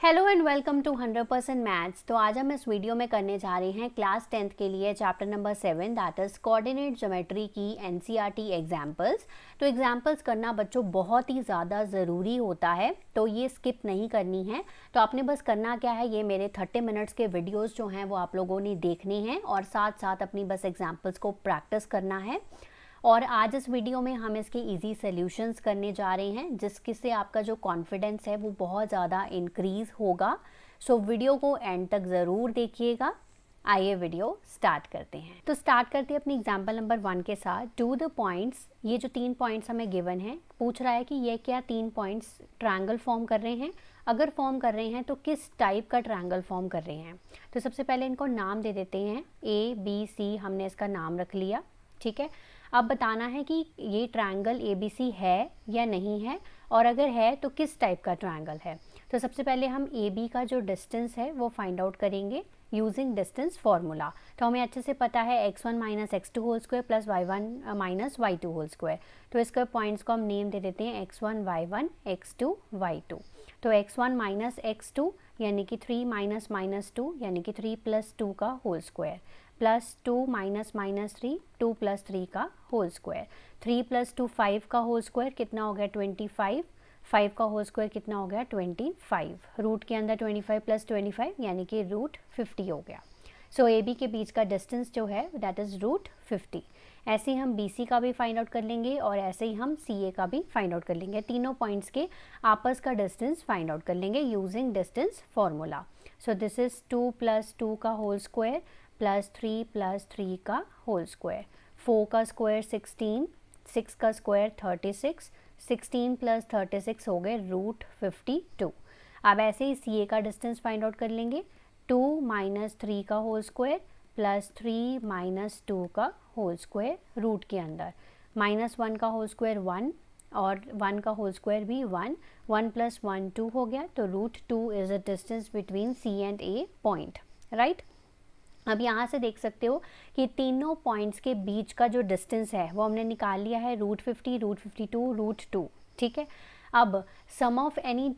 Hello and welcome to 100% maths. तो आज हम इस वीडियो में करने जा रहे हैं क्लास 10th के लिए chapter number 7 that is coordinate geometry की एनसीईआरटी एग्जाम्पल्स। तो एग्जाम्पल्स करना बच्चों बहुत ही ज़्यादा ज़रूरी होता है, तो ये स्किप नहीं करनी है। तो आपने बस करना क्या है, ये मेरे 30 मिनट्स के वीडियोज़ जो हैं वो आप लोगों ने देखने हैं और साथ साथ अपनी बस एग्जाम्पल्स को प्रैक्टिस करना है। और आज इस वीडियो में हम इसके इजी सॉल्यूशंस करने जा रहे हैं, जिससे आपका जो कॉन्फिडेंस है वो बहुत ज़्यादा इंक्रीज़ होगा। सो वीडियो को एंड तक ज़रूर देखिएगा। आइए वीडियो स्टार्ट करते हैं। तो स्टार्ट करते हैं अपनी एग्जांपल नंबर 1 के साथ। डू द पॉइंट्स, ये जो 3 पॉइंट्स हमें गिवन है, पूछ रहा है कि ये क्या 3 पॉइंट्स ट्रायंगल फॉर्म कर रहे हैं। अगर फॉर्म कर रहे हैं तो किस टाइप का ट्रायंगल फॉर्म कर रहे हैं। तो सबसे पहले इनको नाम दे देते हैं। ABC हमने इसका नाम रख लिया, ठीक है। अब बताना है कि ये ट्रायंगल ABC है या नहीं है, और अगर है तो किस टाइप का ट्रायंगल है। तो सबसे पहले हम AB का जो डिस्टेंस है वो फाइंड आउट करेंगे यूजिंग डिस्टेंस फार्मूला। तो हमें अच्छे से पता है x1 minus x2 whole square plus y1 minus y2 whole square. तो इसके पॉइंट्स को हम नेम दे देते हैं x1 y1 x2 y2। तो x1 माइनस x2 यानी कि 3 माइनस माइनस 2 यानी कि 3 प्लस 2 का whole square, plus 2 minus minus 3 2 plus 3 का होल स्क्वायर। 3 प्लस 2 5 का होल स्क्वायर कितना हो गया 25। 5 का होल स्क्वायर कितना हो गया 25। रूट के अंदर 25 प्लस 25 यानी कि रूट 50 हो गया। सो AB के बीच का डिस्टेंस जो है दैट इज़ रूट 50। ऐसे ही हम BC का भी फाइंड आउट कर लेंगे और ऐसे ही हम CA का भी फाइंड आउट कर लेंगे। तीनों पॉइंट्स के आपस का डिस्टेंस फाइंड आउट कर लेंगे using distance formula. So this is 2 plus 2 का होल स्क्वायर प्लस 3 प्लस 3 का होल स्क्वायर। 4 का स्क्वायर 16, 6 का स्क्वायर 36, 16 प्लस 36 हो गए रूट 52। अब ऐसे ही CA का डिस्टेंस फाइंड आउट कर लेंगे। 2 माइनस 3 का होल स्क्वायर प्लस 3 माइनस 2 का होल स्क्वायर रूट के अंदर। माइनस 1 का होल स्क्वायर 1 और 1 का होल स्क्वायर भी 1। 1 प्लस 1 2 हो गया। तो root 2 is a distance between C and A point, right. अब यहाँ से देख सकते हो कि तीनों पॉइंट्स के बीच का जो डिस्टेंस है वो हमने निकाल लिया है रूट 50, रूट 52, रूट 2, ठीक है। अब sum of any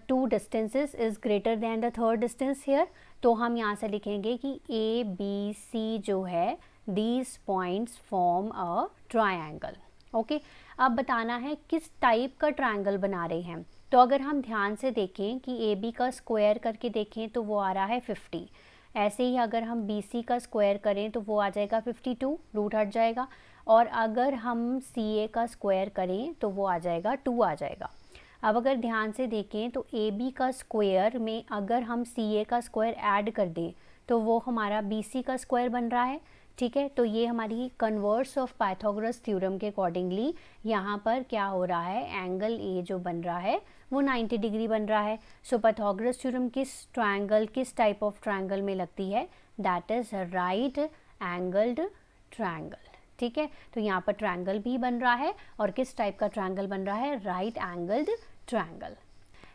2 distances is greater than the third distance here. तो हम यहाँ से लिखेंगे कि ABC जो है these points form a triangle. Okay, अब बताना है किस टाइप का ट्रायंगल बना रहे हैं। तो अगर हम ध्यान से देखें कि AB का स्क्वायर करके देखें तो वो आ रहा है 50। ऐसे ही अगर हम BC का स्क्वायर करें तो वो आ जाएगा 52, रूट हट जाएगा। और अगर हम CA का स्क्वायर करें तो वो आ जाएगा 2 आ जाएगा। अब अगर ध्यान से देखें तो AB का स्क्वायर में अगर हम CA का स्क्वायर ऐड कर दें तो वो हमारा BC का स्क्वायर बन रहा है, ठीक है। तो ये हमारी कन्वर्स ऑफ पाइथागोरस थ्योरम के अकॉर्डिंगली यहाँ पर क्या हो रहा है, एंगल A जो बन रहा है वो 90 डिग्री बन रहा है। सो पाइथागोरस थ्योरम किस टाइप ऑफ ट्रायंगल में लगती है, that is right angled triangle, ठीक है। तो यहाँ पर ट्रायंगल भी बन रहा है और किस टाइप का ट्रायंगल बन रहा है, राइट एंगल्ड ट्रायंगल।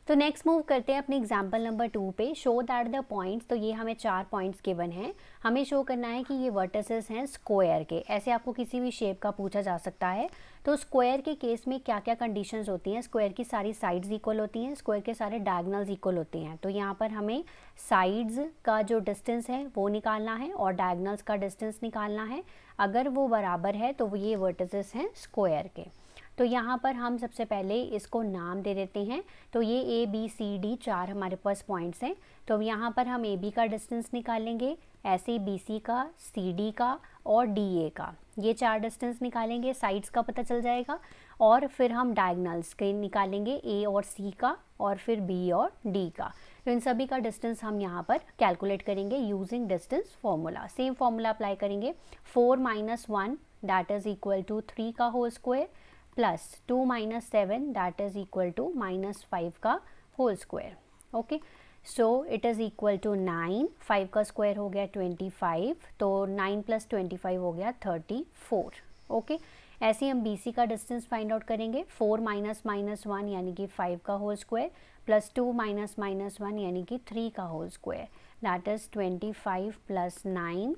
तो नेक्स्ट मूव करते हैं अपने एग्जाम्पल नंबर 2 पे। शो दैट द पॉइंट्स, तो ये हमें 4 पॉइंट्स गिवन हैं। हमें शो करना है कि ये वर्टिसेस हैं स्क्वायर के। ऐसे आपको किसी भी शेप का पूछा जा सकता है। तो स्क्वायर के केस में क्या क्या कंडीशंस होती हैं, स्क्वायर की सारी साइड्स इक्वल होती हैं, स्क्वायर के सारे डायगोनल्स इक्वल होते हैं। तो यहाँ पर हमें साइड्स का जो डिस्टेंस है वो निकालना है और डायगोनल्स का डिस्टेंस निकालना है। अगर वो बराबर है तो ये वर्टिसेस हैं स्क्वायर के। तो यहाँ पर हम सबसे पहले इसको नाम दे देते हैं। तो ये ABCD 4 हमारे पास पॉइंट्स हैं। तो यहाँ पर हम AB का डिस्टेंस निकालेंगे, ऐसे ही BC का, CD का और DA का, ये 4 डिस्टेंस निकालेंगे। साइड्स का पता चल जाएगा और फिर हम डायगोनल्स के निकालेंगे, A और C का और फिर B और D का। तो इन सभी का डिस्टेंस हम यहाँ पर कैलकुलेट करेंगे using distance formula. Same formula apply करेंगे। 4 minus 1 that is equal to 3 का whole square plus 2 minus 7 that is equal to minus 5 का whole square. Okay, so it is equal to 9। 5 का स्क्वायर हो गया 25, तो 9 प्लस 25 हो गया 34। ओके, ऐसे ही हम BC का डिस्टेंस फाइंड आउट करेंगे। 4 माइनस माइनस 1 यानी कि 5 का whole square plus 2 minus minus 1 यानी कि 3 का whole square, that is 25 plus 9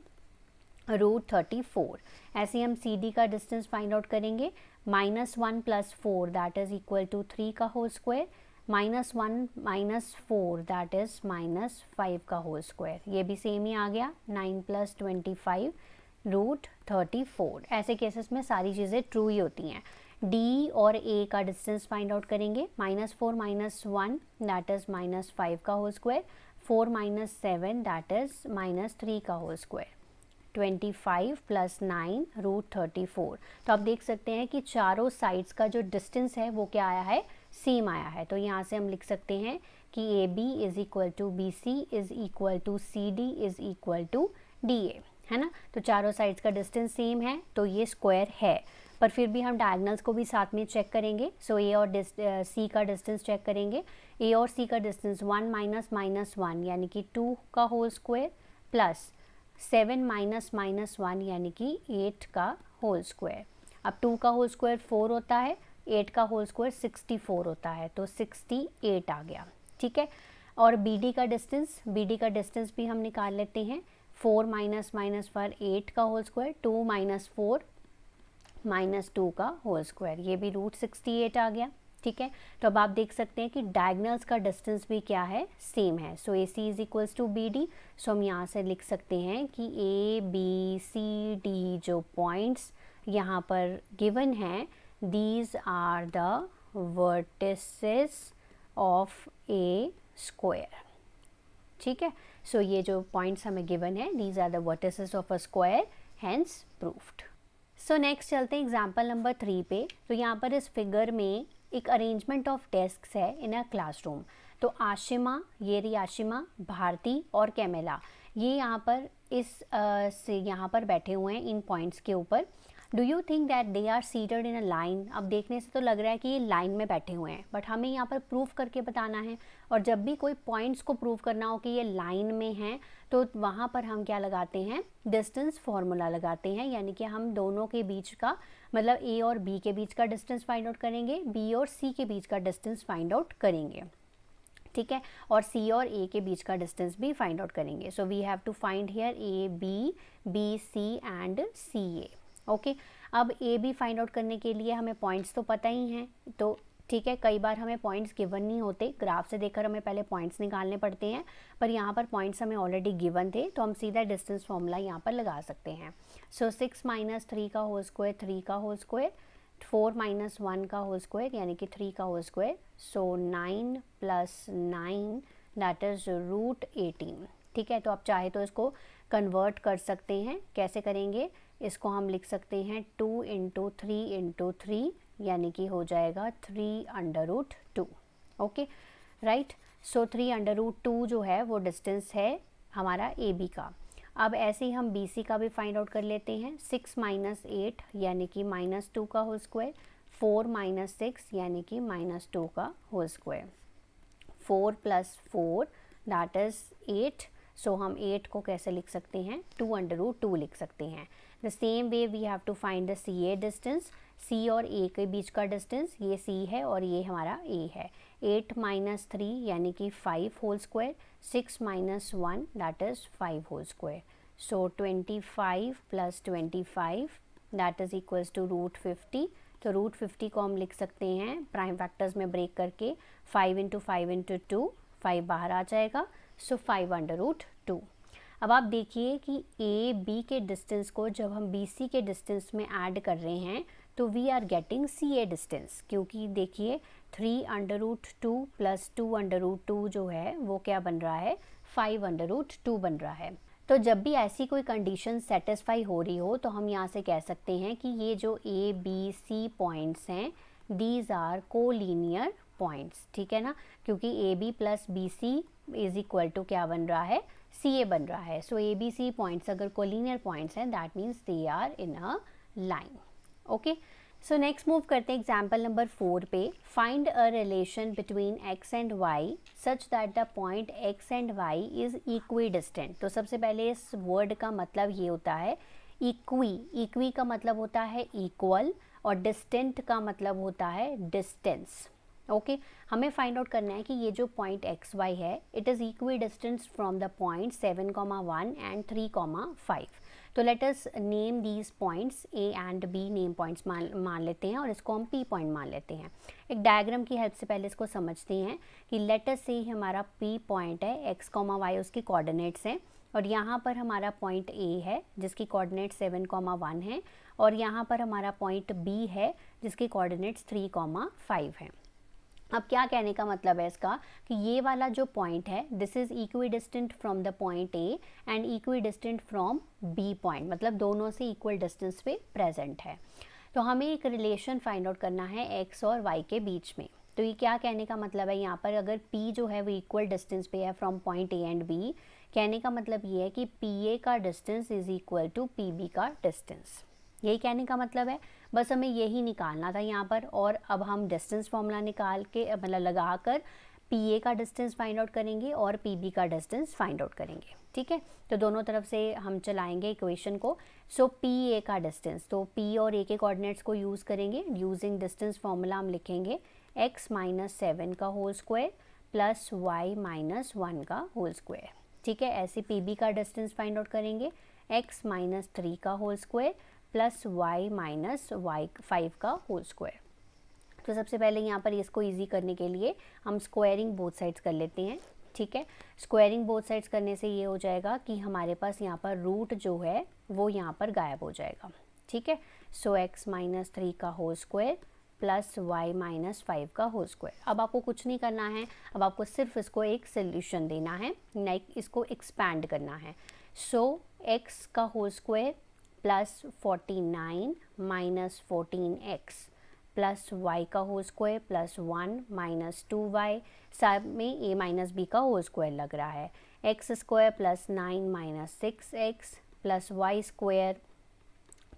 root 34। ऐसे ही हम CD का डिस्टेंस फाइंड आउट करेंगे। -1 + 4 दैट इज़ इक्वल टू 3 का होल स्क्वायर -1 -4 दैट इज़ -5 का होल स्क्वायर, ये भी सेम ही आ गया। 9 + 25 √34। ऐसे केसेस में सारी चीज़ें ट्रू ही होती हैं। डी और ए का डिस्टेंस फाइंड आउट करेंगे। -4 -1 दैट इज़ -5 का होल स्क्वायर, 4 -7 दैट इज़ -3 का होल स्क्वायर, 25 + 9 √34। तो आप देख सकते हैं कि चारों साइड्स का जो डिस्टेंस है वो क्या आया है, सेम आया है। तो यहाँ से हम लिख सकते हैं कि A B is equal to B C is equal to C D is equal to D A, है ना। तो चारों साइड्स का डिस्टेंस सेम है तो ये स्क्वायर है, पर फिर भी हम डायगनल्स को भी साथ में चेक करेंगे। सो ए और सी का डिस्टेंस चेक करेंगे। ए और सी का डिस्टेंस 1 - -1 यानी कि 2 का होल स्क्वायर प्लस 7 - -1 यानी कि 8 का होल स्क्वायर। अब 2 का होल स्क्वायर 4 होता है, 8 का होल स्क्वायर 64 होता है, तो 68 आ गया, ठीक है। और बी डी का डिस्टेंस भी हम निकाल लेते हैं। 4 - 8 का होल स्क्वायर, 2 - 4 -2 का होल स्क्वायर, ये भी √68 आ गया, ठीक है। तो अब आप देख सकते हैं कि डायगनल्स का डिस्टेंस भी क्या है, सेम है। So A C is equals to B D. So हम यहाँ से लिख सकते हैं कि ए बी सी डी जो पॉइंट्स यहाँ पर गिवन हैं, these are the vertices of a square, ठीक है। सो ये जो पॉइंट्स हमें गिवन है, these are the vertices of a square, hence proofed. So next चलते हैं एग्जाम्पल नंबर 3 पे। तो यहाँ पर इस फिगर में एक अरेंजमेंट ऑफ डेस्क्स है इन अ क्लासरूम। तो आशिमा, ये रही आशिमा, भारती और कैमेला, ये यहाँ पर से यहाँ पर बैठे हुए हैं इन पॉइंट्स के ऊपर। Do you think that they are seated in a line? अब देखने से तो लग रहा है कि ये लाइन में बैठे हुए हैं, बट हमें यहाँ पर प्रूफ करके बताना है। और जब भी कोई पॉइंट्स को प्रूफ करना हो कि ये लाइन में हैं, तो वहाँ पर हम क्या लगाते हैं, डिस्टेंस फार्मूला लगाते हैं। यानी कि हम दोनों के बीच का, मतलब ए और बी के बीच का डिस्टेंस फाइंड आउट करेंगे, बी और सी के बीच का डिस्टेंस फाइंड आउट करेंगे, ठीक है। और सी और ए के बीच का डिस्टेंस भी फाइंड आउट करेंगे। So we have to find here A B, B C and C A, okay. अब ए बी फाइंड आउट करने के लिए हमें पॉइंट्स तो पता ही हैं, तो ठीक है, कई बार हमें पॉइंट्स गिवन नहीं होते, ग्राफ से देखकर हमें पहले पॉइंट्स निकालने पड़ते हैं, पर यहाँ पर पॉइंट्स हमें ऑलरेडी गिवन थे, तो हम सीधा डिस्टेंस फॉर्मूला यहाँ पर लगा सकते हैं। सो 6 - 3 का होल स्क्वायर 3 का होल स्क्वायर, 4 - 1 का होल स्क्वायर यानी कि 3 का whole square, so 9 + 9 that is √18, ठीक है। तो आप चाहे तो इसको कन्वर्ट कर सकते हैं। कैसे करेंगे, इसको हम लिख सकते हैं 2 × 3 × 3 यानी कि हो जाएगा 3√2, ओके, राइट। सो 3√2 जो है वो डिस्टेंस है हमारा ए बी का। अब ऐसे ही हम बी सी का भी फाइंड आउट कर लेते हैं। 6 - 8 यानी कि -2 का होल स्क्वायर, 4 - 6 यानी कि -2 का होल स्क्वायर, 4 + 4 दैट इज़ 8। सो हम 8 को कैसे लिख सकते हैं, 2√2 लिख सकते हैं। The same way we have to find the C A distance. C और ए के बीच का डिस्टेंस, ये सी है और ये हमारा ए है। 8 - 3 यानी कि 5 whole square, 6 - 1 that is 5 whole square. So 25 + 25 that is equals to √50। तो √50 को हम लिख सकते हैं प्राइम फैक्टर्स में ब्रेक करके, 5 × 5 × 2, 5 बाहर आ जाएगा, सो 5√2। अब आप देखिए कि ए बी के डिस्टेंस को जब हम बी सी के डिस्टेंस में ऐड कर रहे हैं तो we are getting C A distance, क्योंकि देखिए 3√2 + 2√2 जो है वो क्या बन रहा है, 5√2 बन रहा है। तो जब भी ऐसी कोई कंडीशन सेटिस्फाई हो रही हो तो हम यहाँ से कह सकते हैं कि ये जो ए बी सी पॉइंट्स हैं, दीज आर कोलिनियर पॉइंट्स, ठीक है ना, क्योंकि A B + B C is equal to क्या बन रहा है, सी ए बन रहा है। So A B C points अगर कोलिनियर पॉइंट्स हैं, that means they are in a line, okay. So next move करते हैं एग्जाम्पल नंबर 4 पे। Find a relation between x and y such that the point x and y is equi distant. तो सबसे पहले इस word का मतलब ये होता है इक्वी। इक्वी का मतलब होता है इक्वल और डिस्टेंट का मतलब होता है डिस्टेंस, ओके। हमें फाइंड आउट करना है कि ये जो पॉइंट एक्स वाई है, it is equidistance from the point 7, 1 and 3, 5। तो let us name these points, A and B name points मान लेते हैं और इसको हम पी पॉइंट मान लेते हैं। एक डायग्राम की हेल्प से पहले इसको समझते हैं कि लेट अस से हमारा पी पॉइंट है, एक्स कॉमा वाई उसकी कोऑर्डिनेट्स हैं, और यहाँ पर हमारा पॉइंट ए है जिसकी कोऑर्डिनेट 7,1 है, और यहाँ पर हमारा पॉइंट बी है जिसकी कोऑर्डिनेट्स 3,5 है। अब क्या कहने का मतलब है इसका कि ये वाला जो पॉइंट है this is equidistant from the point A and equidistant from B point, मतलब दोनों से इक्वल डिस्टेंस पे प्रेजेंट है। तो हमें एक रिलेशन फाइंड आउट करना है एक्स और वाई के बीच में। तो ये क्या कहने का मतलब है, यहाँ पर अगर P जो है वो इक्वल डिस्टेंस पे है from point A and B, कहने का मतलब ये है कि PA का distance is equal to PB का डिस्टेंस, यही कहने का मतलब है। बस हमें यही निकालना था यहाँ पर, और अब हम डिस्टेंस फॉर्मूला निकाल के मतलब लगा कर PA का डिस्टेंस फाइंड आउट करेंगे और PB का डिस्टेंस फाइंड आउट करेंगे। ठीक है, तो दोनों तरफ से हम चलाएंगे इक्वेशन को। सो PA का डिस्टेंस, तो P और A के कोऑर्डिनेट्स को यूज़ करेंगे। यूजिंग डिस्टेंस फॉर्मूला हम लिखेंगे x माइनस 7 का whole square plus y minus 1 का होल स्क्वायर। ठीक है, ऐसे PB का डिस्टेंस फाइंड आउट करेंगे x माइनस 3 का whole square plus y minus 5 का होल स्क्वायर। तो सबसे पहले यहाँ पर इसको इजी करने के लिए हम स्क्वायरिंग बोथ साइड्स कर लेते हैं। ठीक है, स्क्वायरिंग बोथ साइड्स करने से ये हो जाएगा कि हमारे पास यहाँ पर रूट जो है वो यहाँ पर गायब हो जाएगा। ठीक है, सो x माइनस 3 का whole square plus y minus 5 का होल स्क्वायर। अब आपको कुछ नहीं करना है, अब आपको सिर्फ इसको एक सोल्यूशन देना है, लाइक इसको एक्सपैंड करना है। सो x का whole square plus 49 minus 14x plus y का whole square plus 1 minus 2y, साथ में a माइनस b का होल स्क्वायर लग रहा है, x square plus 9 minus 6x plus y square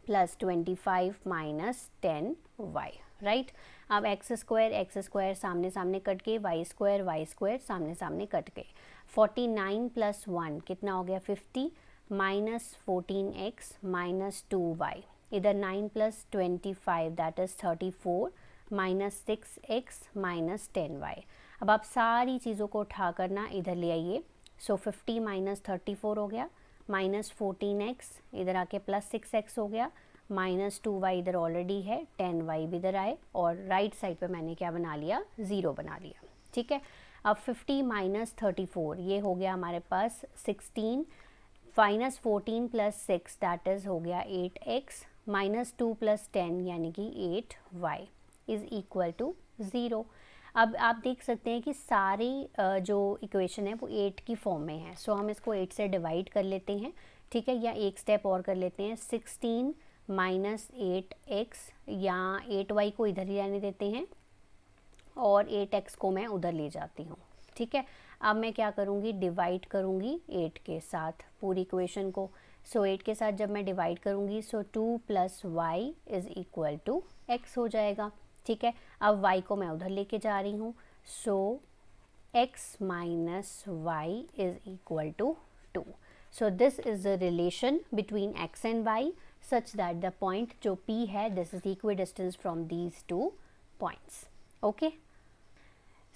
plus 25 minus 10y। Right, अब x square सामने सामने कट गए, वाई स्क्वायर सामने सामने कट गए। 49 प्लस 1 कितना हो गया 50 माइनस 14x माइनस 2y, इधर 9 plus 25 that is 34 minus 6x minus 10y। अब आप सारी चीज़ों को उठा कर ना इधर ले आइए। सो 50 माइनस 34 हो गया, माइनस 14x इधर आके प्लस 6x हो गया, माइनस 2y इधर ऑलरेडी है, 10y भी इधर आए, और राइट साइड पे मैंने क्या बना लिया 0 बना लिया। ठीक है, अब 50 माइनस 34 ये हो गया हमारे पास 16 माइनस 14 प्लस 6 दैट इज़ हो गया 8x माइनस 2 प्लस 10 यानी कि 8y इज़ इक्वल टू 0। अब आप देख सकते हैं कि सारी जो इक्वेशन है वो 8 की फॉर्म में है। सो हम इसको 8 से डिवाइड कर लेते हैं। ठीक है, या एक स्टेप और कर लेते हैं, 16 माइनस 8x, या 8y को इधर ही रहने देते हैं और 8x को मैं उधर ले जाती हूँ। ठीक है, अब मैं क्या करूँगी, डिवाइड करूँगी 8 के साथ पूरी इक्वेशन को। सो 8 के साथ जब मैं डिवाइड करूँगी so 2 plus y is equal to x हो जाएगा। ठीक है, अब y को मैं उधर लेके जा रही हूँ, so x minus y is equal to 2। So this is the relation between x and y such that the point जो P है this is equidistance from these two points. Okay,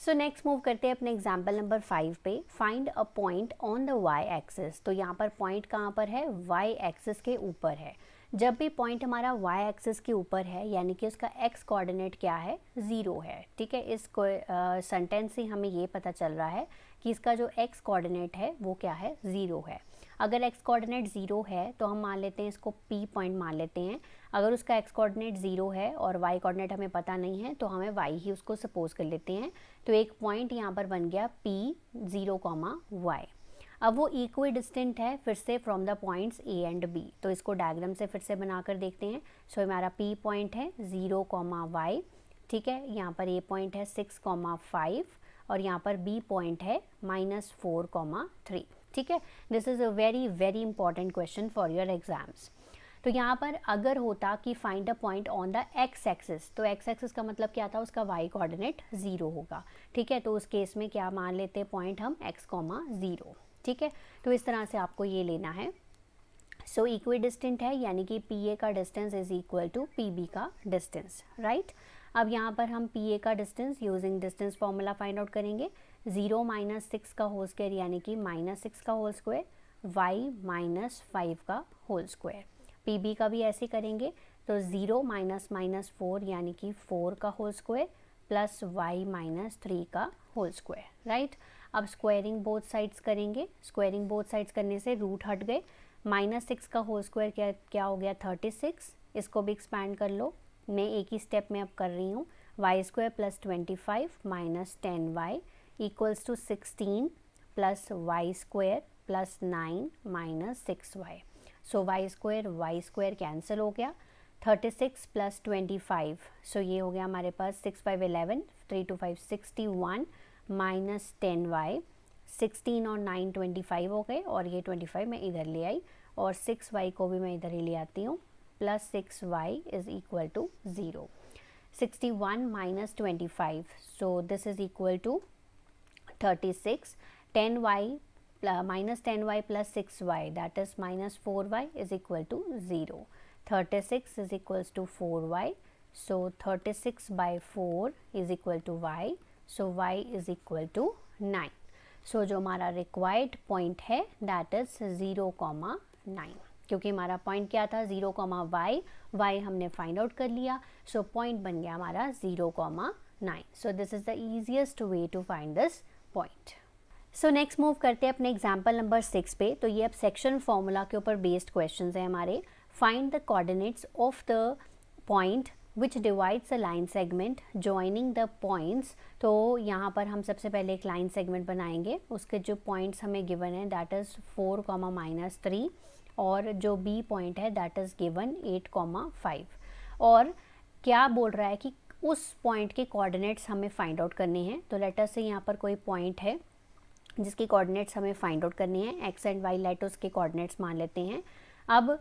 so next move करते हैं अपने example number 5 पे। Find a point on the y axis. तो यहाँ पर point कहाँ पर है, y एक्सिस के ऊपर है। जब भी पॉइंट हमारा y एक्सिस के ऊपर है यानी कि उसका x कोऑर्डिनेट क्या है 0 है। ठीक है, इस सेंटेंस से हमें ये पता चल रहा है कि इसका जो x कोऑर्डिनेट है वो क्या है 0 है। अगर x कोऑर्डिनेट 0 है तो हम मान लेते हैं इसको P पॉइंट मान लेते हैं। अगर उसका x कोऑर्डिनेट 0 है और y कोऑर्डिनेट हमें पता नहीं है तो हमें y ही उसको सपोज कर लेते हैं। तो एक पॉइंट यहाँ पर बन गया P 0, y। अब वो इक्वी डिस्टेंट है फिर से from the points A and B। तो इसको डायग्राम से फिर से बनाकर देखते हैं। सो हमारा P पॉइंट है 0, y। ठीक है, यहाँ पर A पॉइंट है 6, 5 और यहाँ पर B पॉइंट है -4, 3। ठीक है, this is a very important question for your exams. तो यहाँ पर अगर होता कि find a point on the x axis, तो x एक्सिस का मतलब क्या था, उसका y कोऑर्डिनेट 0 होगा। ठीक है, तो उस केस में क्या मान लेते हैं पॉइंट हम x, 0। ठीक है, तो इस तरह से आपको ये लेना है। सो इक्वी डिस्टेंट है यानी कि PA का distance is equal to PB का डिस्टेंस। राइट, अब यहाँ पर हम PA का distance using distance formula find out करेंगे। 0 माइनस 6 का होल स्क्वायर यानी कि -6 का होल स्क्वायर y माइनस 5 का होल स्क्वायर। पी का भी ऐसे करेंगे तो 0 माइनस माइनस 4 यानी कि 4 का whole square plus y minus 3 का होल स्क्वायर, राइट। अब स्क्वायरिंग बोथ साइड्स करेंगे। स्क्वायरिंग बोथ साइड्स करने से रूट हट गए। -6 का होल स्क्वायर क्या हो गया 36। इसको भी एक्सपैंड कर लो। मैं एक ही स्टेप में अब कर रही हूँ। Y square plus 25 minus 10y equals to 16 plus y square plus 9 minus 6y। So y square cancel हो गया। 36 प्लस 25, सो ये हो गया हमारे पास 6 5 11, 3 2 5 61 माइनस 10y। 16 और 9 25 हो गए और ये 25 मैं इधर ले आई और 6y को भी मैं इधर ही ले आती हूँ plus 6y is equal to 0। 61 minus 25, so this is equal to 36। 10y minus 10y plus 6y, that is minus 4y is equal to 0. 36 is equals to 4y, so 36 by 4 is equal to y, so y is equal to 9. So जो हमारा required point है that is 0,9, क्योंकि हमारा point क्या था 0,y, y हमने find out कर लिया, सो पॉइंट बन गया हमारा 0,9. So this is the easiest way to find this point. So next move करते हैं अपने एग्जाम्पल नंबर 6 पे। तो ये अब सेक्शन फॉर्मूला के ऊपर बेस्ड क्वेश्चंस हैं हमारे। Find the coordinates of the point which divides a line segment joining the points. तो यहाँ पर हम सबसे पहले एक लाइन सेगमेंट बनाएंगे। उसके जो पॉइंट्स हमें गिवन है दैट इज़ 4, -3 और जो बी पॉइंट है दैट इज़ गिवन 8, 5। और क्या बोल रहा है कि उस पॉइंट के कोऑर्डिनेट्स हमें फाइंड आउट करने हैं। तो लेटर से यहाँ पर कोई पॉइंट है जिसकी कोऑर्डिनेट्स हमें फाइंड आउट करनी है। एक्स एंड वाई लेट उसके कोऑर्डिनेट्स मान लेते हैं। अब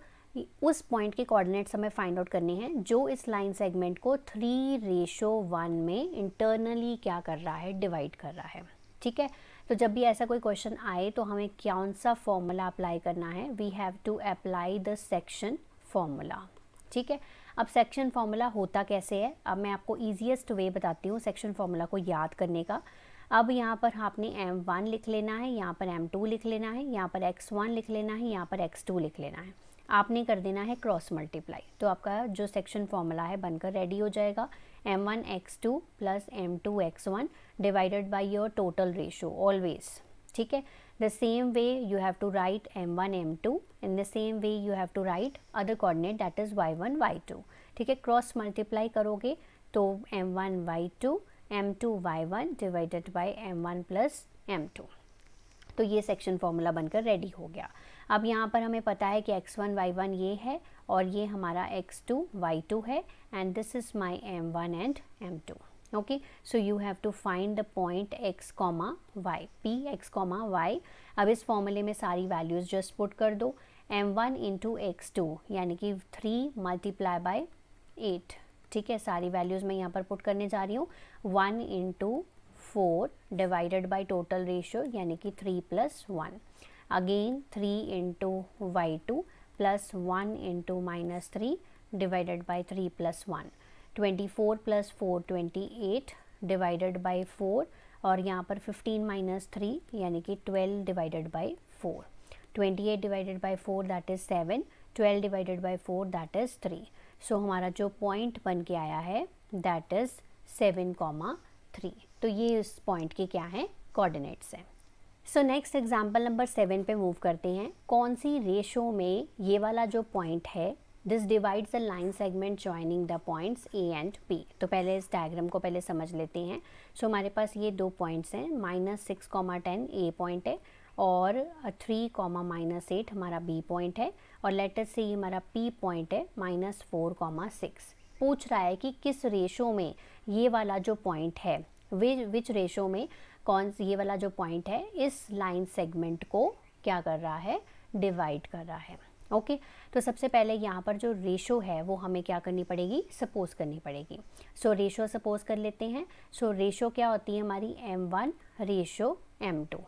उस पॉइंट के कोऑर्डिनेट्स हमें फाइंड आउट करने हैं जो इस लाइन सेगमेंट को 3:1 में इंटरनली क्या कर रहा है, डिवाइड कर रहा है। ठीक है, तो जब भी ऐसा कोई क्वेश्चन आए तो हमें कौन सा फॉर्मूला अप्लाई करना है, we have to apply the section formula. ठीक है, अब सेक्शन फार्मूला होता कैसे है, अब मैं आपको ईजीएस्ट वे बताती हूँ सेक्शन फार्मूला को याद करने का। अब यहाँ पर आपने m1 लिख लेना है, यहाँ पर m2 लिख लेना है, यहाँ पर x1 लिख लेना है, यहाँ पर x2 लिख लेना है। आपने कर देना है क्रॉस मल्टीप्लाई, तो आपका जो सेक्शन फार्मूला है बनकर रेडी हो जाएगा। m1 x2 plus m2 x1 divided by your total ratio always. ठीक है, the same way you have to write m1 m2, in the same way you have to write other coordinate that is y1 y2। ठीक है, cross multiply करोगे तो m1 y2 m2 y1 divided by m1 plus m2। तो ये section formula बनकर ready हो गया। अब यहाँ पर हमें पता है कि x1 y1 ये है और ये हमारा x2 y2 है and this is my m1 and m2। Okay, so you have to find the point x, y, p x, y। अब इस फॉर्मूले में सारी वैल्यूज़ जस्ट पुट कर दो। m1 इंटू x2 यानी कि 3 मल्टीप्लाई बाय 8। ठीक है, सारी वैल्यूज़ मैं यहाँ पर पुट करने जा रही हूँ। 1 into 4 divided by total ratio यानी कि 3 + 1। Again 3 into y2 plus 1 into -3 divided by 3 + 1। 24 + 4 28 divided by 4 और यहाँ पर 15 - 3 यानी कि 12 divided by 4। 28 divided by 4 that is 7, 12 divided by 4 that is 3। सो हमारा जो पॉइंट बन के आया है दैट इज़ 7,3। तो ये इस पॉइंट के क्या हैं, कोऑर्डिनेट्स हैं। सो नेक्स्ट एग्जाम्पल नंबर 7 पे मूव करते हैं। कौन सी रेशो में ये वाला जो पॉइंट है this divides the line segment joining the points A and P. तो पहले इस डायग्राम को पहले समझ लेते हैं। सो हमारे पास ये दो पॉइंट्स हैं, -6, 10 ए पॉइंट है और 3, -8 हमारा बी पॉइंट है और लेटर से ये हमारा पी पॉइंट है -4, 6। पूछ रहा है कि किस रेशो में ये वाला जो पॉइंट है, विच रेशो में कौन ये वाला जो पॉइंट है इस लाइन सेगमेंट को क्या कर रहा है, डिवाइड कर रहा है। ओके, तो सबसे पहले यहाँ पर जो रेशो है वो हमें क्या करनी पड़ेगी, सपोज करनी पड़ेगी। सो रेशो सपोज कर लेते हैं। सो रेशो क्या होती है हमारी, m1 रेशो m2।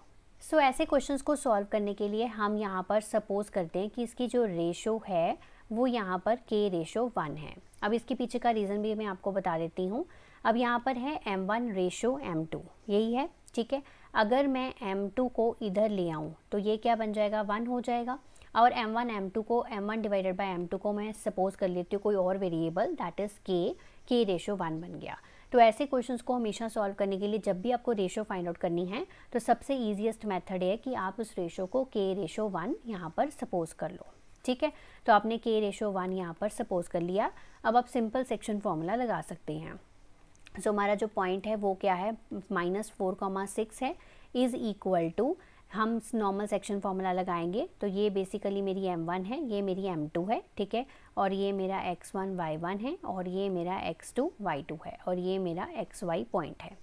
सो ऐसे क्वेश्चंस को सॉल्व करने के लिए हम यहाँ पर सपोज करते हैं कि इसकी जो रेशो है वो यहाँ पर k/1 है। अब इसके पीछे का रीज़न भी मैं आपको बता देती हूँ। अब यहाँ पर है m1 रेशो m2, यही है। ठीक है, अगर मैं m2 को इधर ले आऊँ तो ये क्या बन जाएगा, 1 हो जाएगा। और m1 m2 को m1 डिवाइडेड बाय m2 को मैं सपोज कर लेती हूँ कोई और variable, that is k ratio 1 बन गया। तो ऐसे क्वेश्चंस को हमेशा सॉल्व करने के लिए जब भी आपको रेशो फाइंड आउट करनी है तो सबसे ईजीएस्ट मेथड है कि आप उस रेशो को k रेशो 1 यहाँ पर सपोज कर लो। ठीक है, तो आपने k रेशो 1 यहाँ पर सपोज कर लिया। अब आप सिंपल सेक्शन फॉर्मूला लगा सकते हैं। सो हमारा जो पॉइंट है वो क्या है, -4,6 है, इज़ इक्वल टू, हम नॉर्मल सेक्शन फॉर्मूला लगाएंगे तो ये बेसिकली मेरी m1 है, ये मेरी m2 है, ठीक है, और ये मेरा x1 y1 है, और ये मेरा x2 y2 है, और ये मेरा xy पॉइंट है।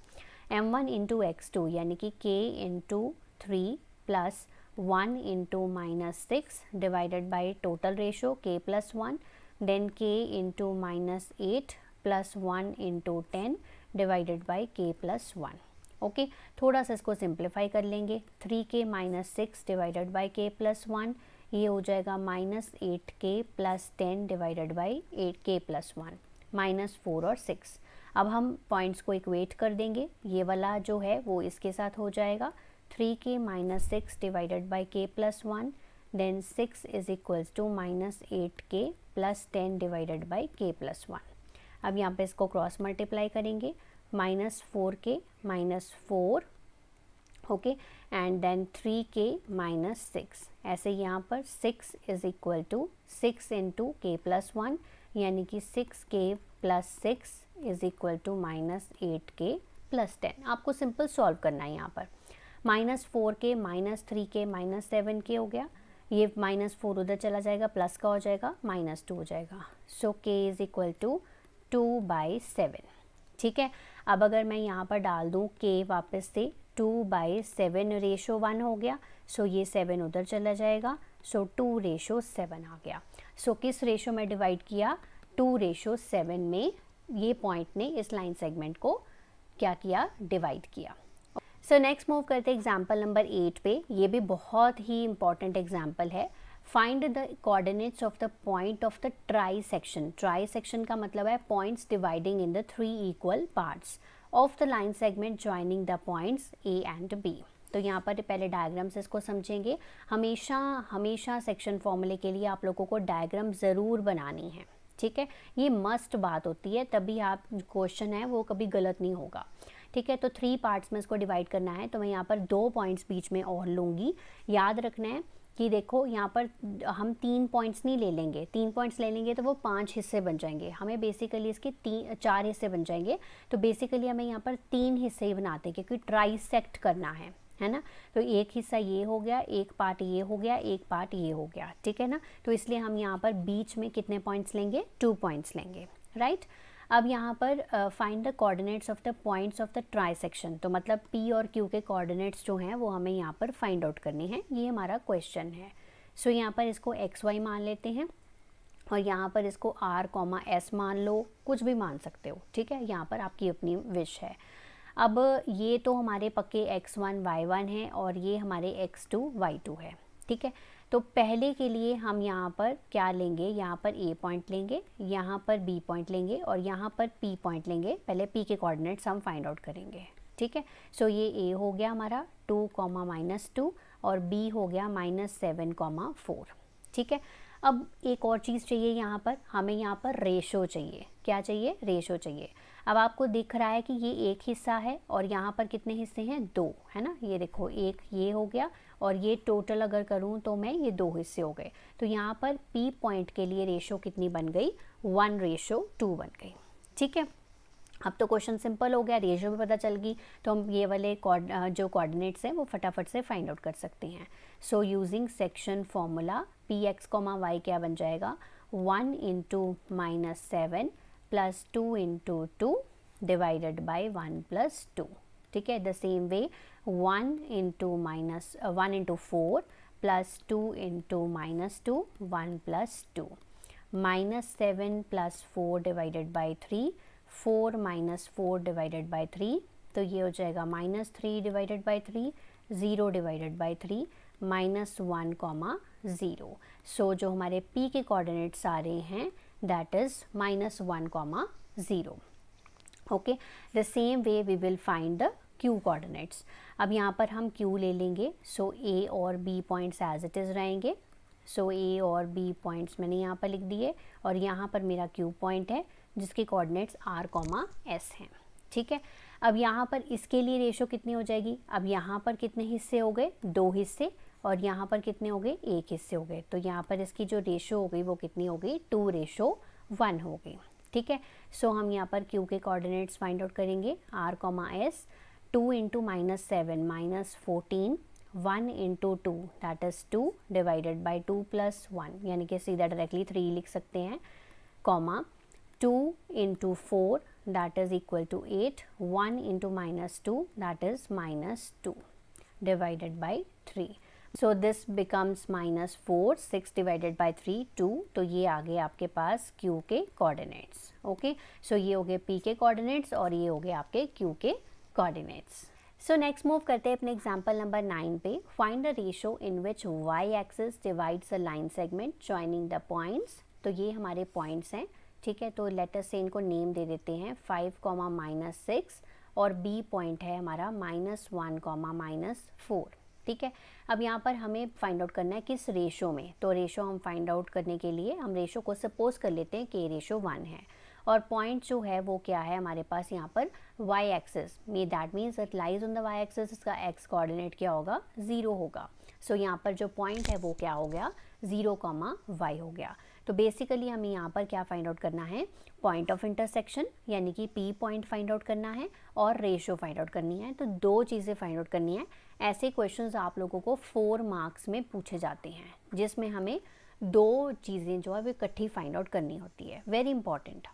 m1 इंटू x2 यानी कि k into 3 plus 1 into -6 divided by total ratio k plus 1, then k into -8 plus 1 into 10 divided by k plus 1। Okay, थोड़ा सा इसको सिंप्लीफाई कर लेंगे, 3k minus 6 divided by k plus 1, ये हो जाएगा -8k plus 10 divided by 8k plus 1, -4 और 6। अब हम पॉइंट्स को इक्वेट कर देंगे, ये वाला जो है वो इसके साथ हो जाएगा, 3k minus 6 divided by k plus 1, then 6 is equals to -8k plus 10 divided by k plus 1। अब यहाँ पे इसको क्रॉस मल्टीप्लाई करेंगे, -4k -4, okay, and then 3k -6, ऐसे यहाँ पर 6 is equal to 6 into k plus 1, यानी कि 6k plus 6 is equal to -8k plus 10। आपको सिंपल सॉल्व करना है यहाँ पर, -4k -3k -7k हो गया, ये -4 उधर चला जाएगा, प्लस का हो जाएगा, -2 हो जाएगा। सो k इज इक्वल टू 2/7। ठीक है, अब अगर मैं यहाँ पर डाल दूँ k वापस से, 2/7 रेशो 1 हो गया, सो ये 7 उधर चला जाएगा, सो 2 रेशो 7 आ गया। सो किस रेशो में डिवाइड किया, 2 रेशो 7 में ये पॉइंट ने इस लाइन सेगमेंट को क्या किया, डिवाइड किया। सो नेक्स्ट मूव करते हैं एग्जाम्पल नंबर 8 पे। ये भी बहुत ही इंपॉर्टेंट एग्जाम्पल है। Find the coordinates of the point of the try section. Try section का मतलब है points dividing in the 3 equal parts of the line segment joining the points A and B। तो यहाँ पर पहले डायग्राम से इसको समझेंगे। हमेशा सेक्शन फॉर्मूले के लिए आप लोगों को डायग्राम ज़रूर बनानी है, ठीक है, ये मस्ट बात होती है, तभी आप क्वेश्चन है वो कभी गलत नहीं होगा। ठीक है, तो 3 पार्ट्स में इसको डिवाइड करना है, तो मैं यहाँ पर 2 पॉइंट्स बीच में और लूँगी। याद रखना है कि देखो यहाँ पर हम 3 पॉइंट्स नहीं ले लेंगे, 3 पॉइंट्स ले लेंगे तो वो 5 हिस्से बन जाएंगे, हमें बेसिकली इसके 4 हिस्से बन जाएंगे। तो बेसिकली हमें यहाँ पर 3 हिस्से ही बनाते हैं क्योंकि ट्राइसेक्ट करना है ना। तो एक हिस्सा ये हो गया, एक पार्ट ये हो गया, एक पार्ट ये हो गया, ठीक है ना। तो इसलिए हम यहाँ पर बीच में कितने पॉइंट्स लेंगे, 2 पॉइंट्स लेंगे, राइट। अब यहाँ पर find the coordinates of the points of the trisection. तो मतलब P और Q के कोऑर्डिनेट्स जो हैं वो हमें यहाँ पर फाइंड आउट करने हैं, ये हमारा क्वेश्चन है। सो यहाँ पर इसको XY मान लेते हैं और यहाँ पर इसको R, S मान लो, कुछ भी मान सकते हो, ठीक है, यहाँ पर आपकी अपनी विश है। अब ये तो हमारे पक्के x1 y1 है और ये हमारे x2 y2 है, ठीक है। तो पहले के लिए हम यहाँ पर क्या लेंगे, यहाँ पर A पॉइंट लेंगे, यहाँ पर B पॉइंट लेंगे और यहाँ पर P पॉइंट लेंगे। पहले P के कोऑर्डिनेट्स हम फाइंड आउट करेंगे, ठीक है। सो ये A हो गया हमारा 2, -2 और B हो गया -7, 4, ठीक है। अब एक और चीज़ चाहिए यहाँ पर, हमें यहाँ पर रेशो चाहिए। क्या चाहिए, रेशो चाहिए। अब आपको दिख रहा है कि ये एक हिस्सा है और यहाँ पर कितने हिस्से हैं, 2, है ना। ये देखो, एक ये हो गया और ये टोटल अगर करूँ तो मैं ये 2 हिस्से हो गए। तो यहाँ पर P पॉइंट के लिए रेशो कितनी बन गई, 1:2 बन गई, ठीक है। अब तो क्वेश्चन सिंपल हो गया, रेशो भी पता चल गई, तो हम ये वाले जो कोऑर्डिनेट्स हैं वो फटाफट से फाइंड आउट कर सकते हैं। So using section formula Px, y क्या बन जाएगा, 1 × -7 प्लस 2 × 2 डिवाइडेड बाई 1 + 2, ठीक है। The same way 1 × 4 plus 2 × -2, 1 + 2, -7 + 4 divided by 3, 4 - 4 divided by 3, तो ये हो जाएगा -3 डिवाइडेड बाई 3, 0 डिवाइडेड बाई 3, -1, 0। सो जो हमारे P के कोऑर्डिनेट्स आ रहे हैं that is -1, 0. Okay, the same way we will find the Q coordinates. अब यहाँ पर हम Q ले लेंगे, सो A और B points as it is रहेंगे। सो A और B पॉइंट्स मैंने यहाँ पर लिख दिए और यहाँ पर मेरा Q पॉइंट है जिसके कोऑर्डिनेट्स R, S हैं। ठीक है, अब यहाँ पर इसके लिए रेशो कितनी हो जाएगी, अब यहाँ पर कितने हिस्से हो गए, 2 हिस्से, और यहाँ पर कितने हो गए, 1 हिस्से हो गए। तो यहाँ पर इसकी जो रेशो हो गई वो कितनी हो गई, 2:1 हो गई। ठीक है, सो हम यहाँ पर Q के कोऑर्डिनेट्स फाइंड आउट करेंगे। R, S, 2 × -7 -14, 1 × 2 that is 2 divided by 2 + 1 यानी कि सीधा डायरेक्टली 3 लिख सकते हैं, comma 2 × 4 that is equal to 8, 1 × -2 that is -2 divided by 3। So this becomes -4, 6 divided by 3 2। तो ये आ गए आपके पास Q के कोऑर्डिनेट्स। ओके, सो ये हो गए P के कोऑर्डिनेट्स और ये हो गए आपके Q के कोऑर्डिनेट्स। सो नेक्स्ट मूव करते हैं अपने एग्जाम्पल नंबर 9 पे। Find the ratio in which y axis divides a line segment joining the points. तो ये हमारे पॉइंट्स हैं। ठीक है, तो लेटर से इनको नेम दे देते हैं 5, -6 और B पॉइंट है हमारा -1, -4। ठीक है, अब यहाँ पर हमें फाइंड आउट करना है किस रेशो में। तो रेशो हम फाइंड आउट करने के लिए हम रेशो को सपोज कर लेते हैं कि रेशो 1 है और पॉइंट जो है वो क्या है हमारे पास यहाँ पर y एक्सिस में, that means it lies on the y axis, इसका x कोऑर्डिनेट क्या होगा, 0 होगा। सो यहाँ पर जो पॉइंट है वो क्या हो गया, 0, y हो गया। तो बेसिकली हमें यहाँ पर क्या फाइंड आउट करना है, पॉइंट ऑफ इंटरसेक्शन यानी कि P पॉइंट फाइंड आउट करना है और रेशो फाइंड आउट करनी है। तो 2 चीज़ें फाइंड आउट करनी है। ऐसे क्वेश्चंस आप लोगों को 4 मार्क्स में पूछे जाते हैं जिसमें हमें 2 चीज़ें जो है वो इकट्ठी फाइंड आउट करनी होती है, वेरी इंपॉर्टेंट।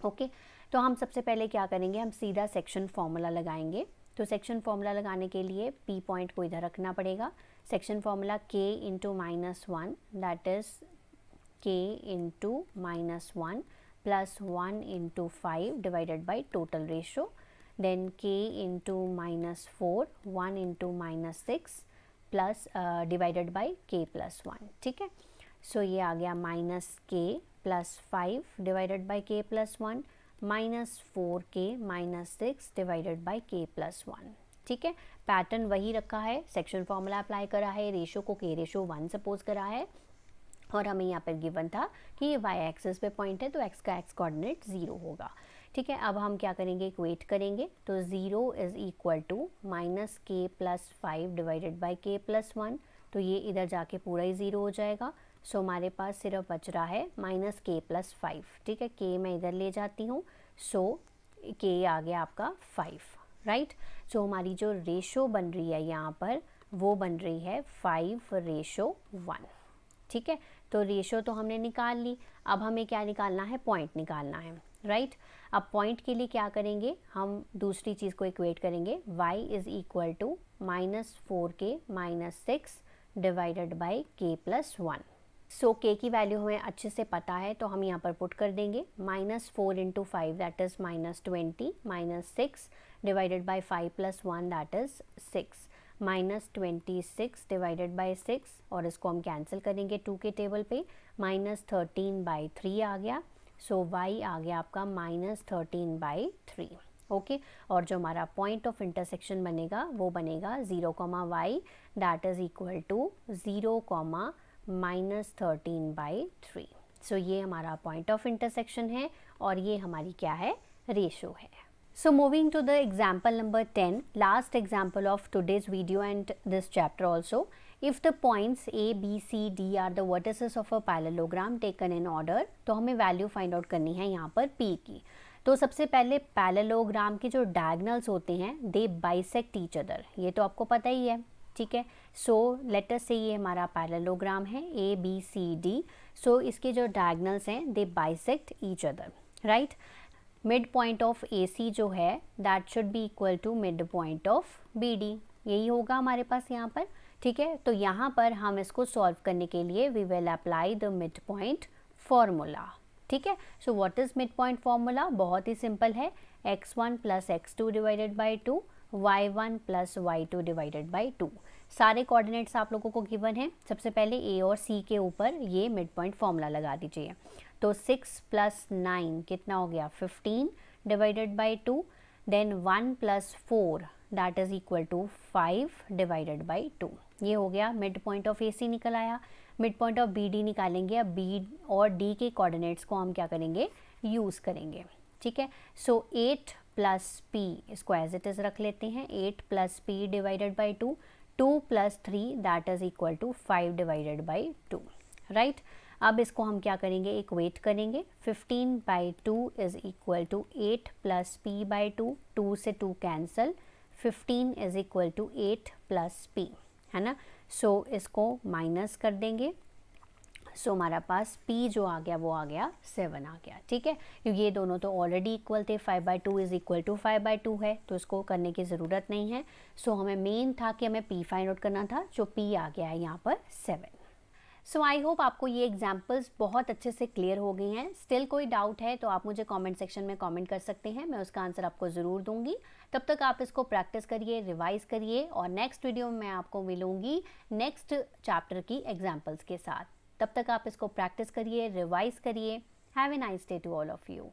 ओके, तो हम सबसे पहले क्या करेंगे, हम सीधा सेक्शन फॉर्मूला लगाएंगे। तो सेक्शन फॉर्मूला लगाने के लिए P पॉइंट को इधर रखना पड़ेगा। Section formula K × -1 that is K × -1 plus 1 × 5 divided by total ratio, then K × -4 1 × -6 plus divided by K + 1। ठीक है, सो ये आ गया -K + 5 divided by K + 1 -4K - 6 divided by K + 1। ठीक है, पैटर्न वही रखा है, सेक्शन फॉर्मूला अप्लाई करा है, रेशो को K/1 सपोज करा है और हमें यहाँ पर गिवन था कि ये y एक्सिस पे पॉइंट है तो x का x कोऑर्डिनेट 0 होगा। ठीक है, अब हम क्या करेंगे, इक्वेट करेंगे। तो 0 is equal to -K + 5 divided by K + 1। तो ये इधर जाके पूरा ही 0 हो जाएगा। सो हमारे पास सिर्फ बच रहा है -K + 5। ठीक है, K मैं इधर ले जाती हूँ, सो K आ गया आपका 5, राइट। सो हमारी जो रेशो बन रही है यहाँ पर वो बन रही है 5:1। ठीक है, तो रेशो तो हमने निकाल ली, अब हमें क्या निकालना है, पॉइंट निकालना है, राइट। अब पॉइंट के लिए क्या करेंगे, हम दूसरी चीज़ को इक्वेट करेंगे, y is equal to -4K - 6 divided by K + 1। So K की वैल्यू हमें अच्छे से पता है तो हम यहाँ पर पुट कर देंगे, -4 × 5 that is -20 -6 divided by 5 + 1 that is 6 -26 divided by 6 और इसको हम कैंसिल करेंगे 2 के टेबल पे, -13/3 आ गया। सो y आ गया आपका -13/3। ओके, और जो हमारा पॉइंट ऑफ इंटरसेक्शन बनेगा वो बनेगा 0, y that is equal to 0, -13/3। So ये हमारा पॉइंट ऑफ इंटरसेक्शन है और ये हमारी क्या है, रेशो है। So moving to the example number 10, last example of today's video and this chapter also. If the points A, B, C, D are the vertices of a parallelogram taken in order, तो हमें value find out करनी है यहाँ पर P की। तो सबसे पहले पैरेललोग्राम के जो डायगनल्स होते हैं दे बाइसेक्ट ईच अदर, ये तो आपको पता ही है। ठीक है, सो लेटर से ये हमारा पैरेललोग्राम है A, B, C, D। सो इसके जो डायगनल्स हैं they bisect each other, right. Mid point of AC जो है that should be equal to mid point of BD, यही होगा हमारे पास यहाँ पर। ठीक है, तो यहाँ पर हम इसको सॉल्व करने के लिए we will apply the mid point formula. ठीक है, so what is mid point formula, बहुत ही सिंपल है, x1 + x2 divided by 2, y1 + y2 divided by 2। सारे कोऑर्डिनेट्स आप लोगों को गिवन है। सबसे पहले A और C के ऊपर ये मिड पॉइंट फॉर्मूला लगा दीजिए। तो 6 + 9 कितना हो गया, 15 divided by 2, then 1 plus 4 that is equal to 5 divided by 2। ये हो गया, मिड पॉइंट ऑफ AC निकल आया। मिड पॉइंट ऑफ BD निकालेंगे। अब B और D के कोऑर्डिनेट्स को हम क्या करेंगे, यूज़ करेंगे, ठीक है। सो 8 प्लस P इसको एज इट इज़ रख लेते हैं, 8 plus P divided by 2, 2 plus 3 that is equal to 5 divided by 2, right. अब इसको हम क्या करेंगे, इक्वेट करेंगे। 15 by 2 is equal to 8 plus P by 2, 2 से 2 cancel, 15 is equal to 8 plus P, है ना। सो इसको माइनस कर देंगे। सो हमारा पास P जो आ गया वो आ गया 7 आ गया, ठीक है। क्योंकि ये दोनों तो ऑलरेडी इक्वल थे, 5 by 2 is equal to 5 by 2 है, तो इसको करने की ज़रूरत नहीं है। सो हमें मेन था कि हमें P फाइंड आउट करना था, जो P आ गया है यहाँ पर 7। सो आई होप आपको ये एग्जाम्पल्स बहुत अच्छे से क्लियर हो गई हैं। स्टिल कोई डाउट है तो आप मुझे कमेंट सेक्शन में कमेंट कर सकते हैं, मैं उसका आंसर आपको ज़रूर दूंगी। तब तक आप इसको प्रैक्टिस करिए, रिवाइज करिए, और नेक्स्ट वीडियो में मैं आपको मिलूंगी नेक्स्ट चैप्टर की एग्जाम्पल्स के साथ। तब तक आप इसको प्रैक्टिस करिए, रिवाइज करिए। Have a nice day to all of you.